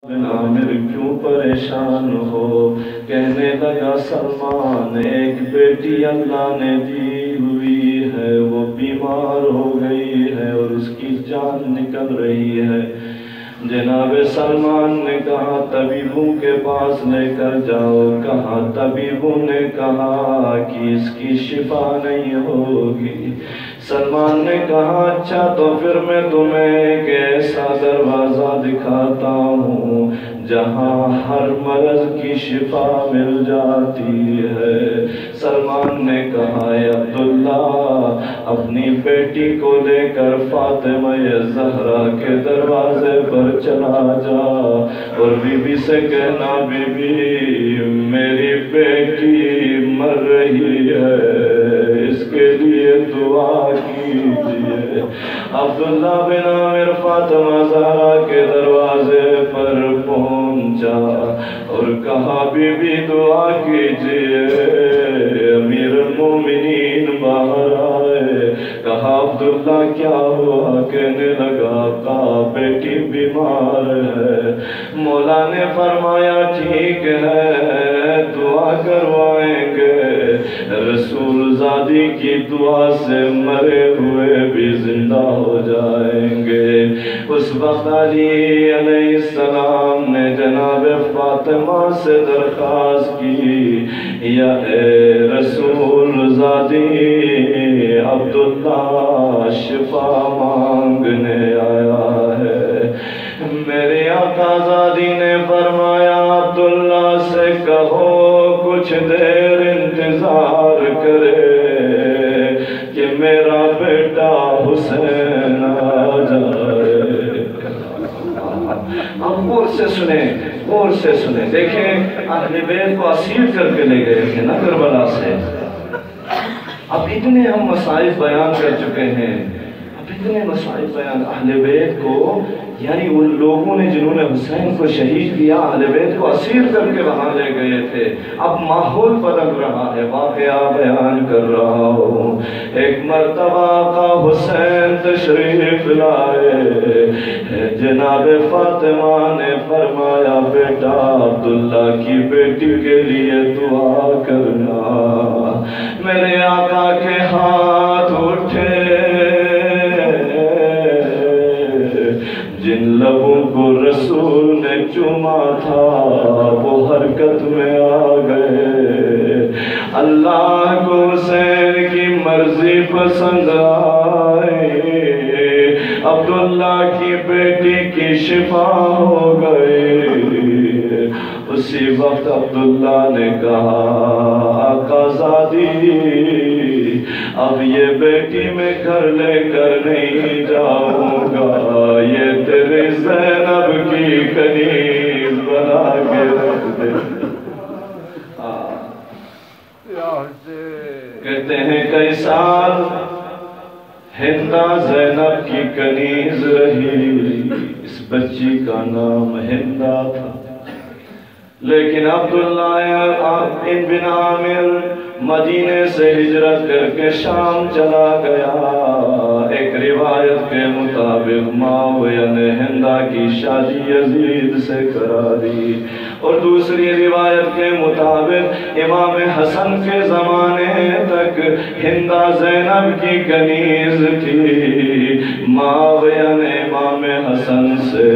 بن عامر کیوں پریشان ہو؟ کہنے لگا سلمان ایک بیٹی اللہ نے دی ہوئی ہے، وہ بیمار ہو گئی ہے اور اس کی جان نکل رہی ہے۔ جناب سلمان نے کہا طبیبوں کے پاس لے کر جاؤ۔ کہا طبیبوں نے کہا کہ اس کی شفا نہیں ہوگی۔ سلمان نے کہا اچھا تو پھر میں تمہیں ایک ایسا دروازہ دکھاتا ہوں جہاں ہر مرض کی شفا مل جاتی ہے۔ سلمان نے کہا اے عبداللہ اپنی بیٹی کو لے کر فاطمہ زہرا کے دروازے پر چلا جا اور بی بی سے کہنا بی بی میری بیٹی مر رہی ہے، اس کے لیے دعا کیجیے۔ عبداللہ بن عامر فاطمہ زہرا کے دروازے پر پہنچا اور کہا بی بی دعا کیجیے۔ امیر المومنین باہر آئے، کہا عبداللہ کیا ہوا؟ کہنے لگا کہا بیٹی بیمار ہے۔ مولا نے فرمایا ٹھیک ہے دعا کروائیں گے، رسول زادی کی دعا سے مرے ہوئے بھی زندہ ہو جائیں گے۔ اس وقت علی علیہ السلام نے جناب فاطمہ سے درخواست کی یا اے رسول زادی عبداللہ شفا مانگنے آیا ہے۔ میرے آقا زادی نے فرمایا عبداللہ سے کہو کچھ دیر انتظار کرے کہ میرا بیٹا حسین آ جائے۔ اب غور سے سنیں، غور سے سنیں، دیکھیں اہل بیت کو اسیر کر کے لے گئے تھے نا کربلا سے۔ اب اتنے ہم مسائل بیان کر چکے ہیں، اب اتنے مسائل بیان اہل بیت کو، یعنی ان لوگوں نے جنہوں نے حسین کو شہید کیا اہل بیت کو اسیر کر کے وہاں لے گئے تھے۔ اب ماحول بدل رہا ہے، واقعہ بیان کر رہا ہوں۔ ایک مرتبہ آقا حسین تشریف لائے، جناب فاطمہ نے فرمایا بیٹا عبداللہ کی بیٹی کے لیے دعا کرنا۔ میرے آقا کے ہاتھ اٹھے، جن لبوں کو رسول نے چوما تھا وہ حرکت میں آ گئے۔ اللہ کو حسین کی مرضی پسند آئی، عبداللہ کی بیٹی کی شفا ہو گئی۔ اسی وقت عبداللہ نے کہا آقا زادی اب یہ بیٹی میں گھر لے کر نہیں جاؤں گا، یہ تیری زینب کی کنیز بنا کے رکھ دے۔ کہتے ہیں کئی سال ہندہ زینب کی کنیز رہی، اس بچی کا نام ہندہ تھا، لیکن عبداللہ بن عامر مدینے سے ہجرت کر کے شام چلا گیا۔ ایک روایت کے مطابق معاویہ نے ہندہ کی شادی یزید سے کرا دی، اور دوسری روایت کے مطابق امام حسن کے زمانے تک ہندہ زینب کی کنیز تھی۔ معاویہ نے امام حسن سے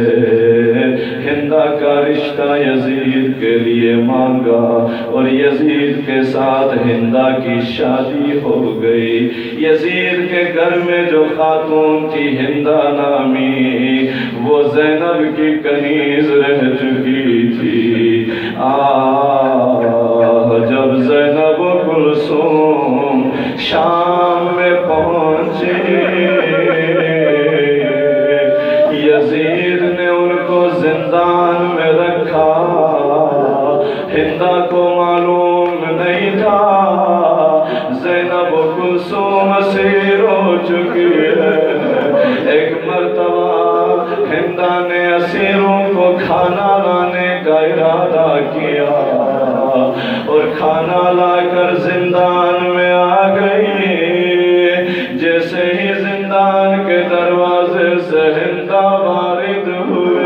ہندہ کا رشتہ یزید کے لیے مانگا اور یزید کے ساتھ ہندہ کی شادی ہو گئی۔ یزید کے گھر میں جو خاتون تھی ہندہ نامی، وہ زینب کی کنیز رہ چکی تھی۔ جب زینب و کلثوم شام میں پہنچی، یزید نے ان کو زندان میں رکھا، ہندہ کو معلوم نہیں تھا زینب و کلثوم اسیر ہو چکی ہے۔ ایک مرتبہ ہندہ نے اسیروں کو کھانا لانے کا ارادہ کیا اور کھانا لا کر زندان میں آ گئی۔ جیسے ہی زندان کے دروازے سے ہندہ وارد ہوئے،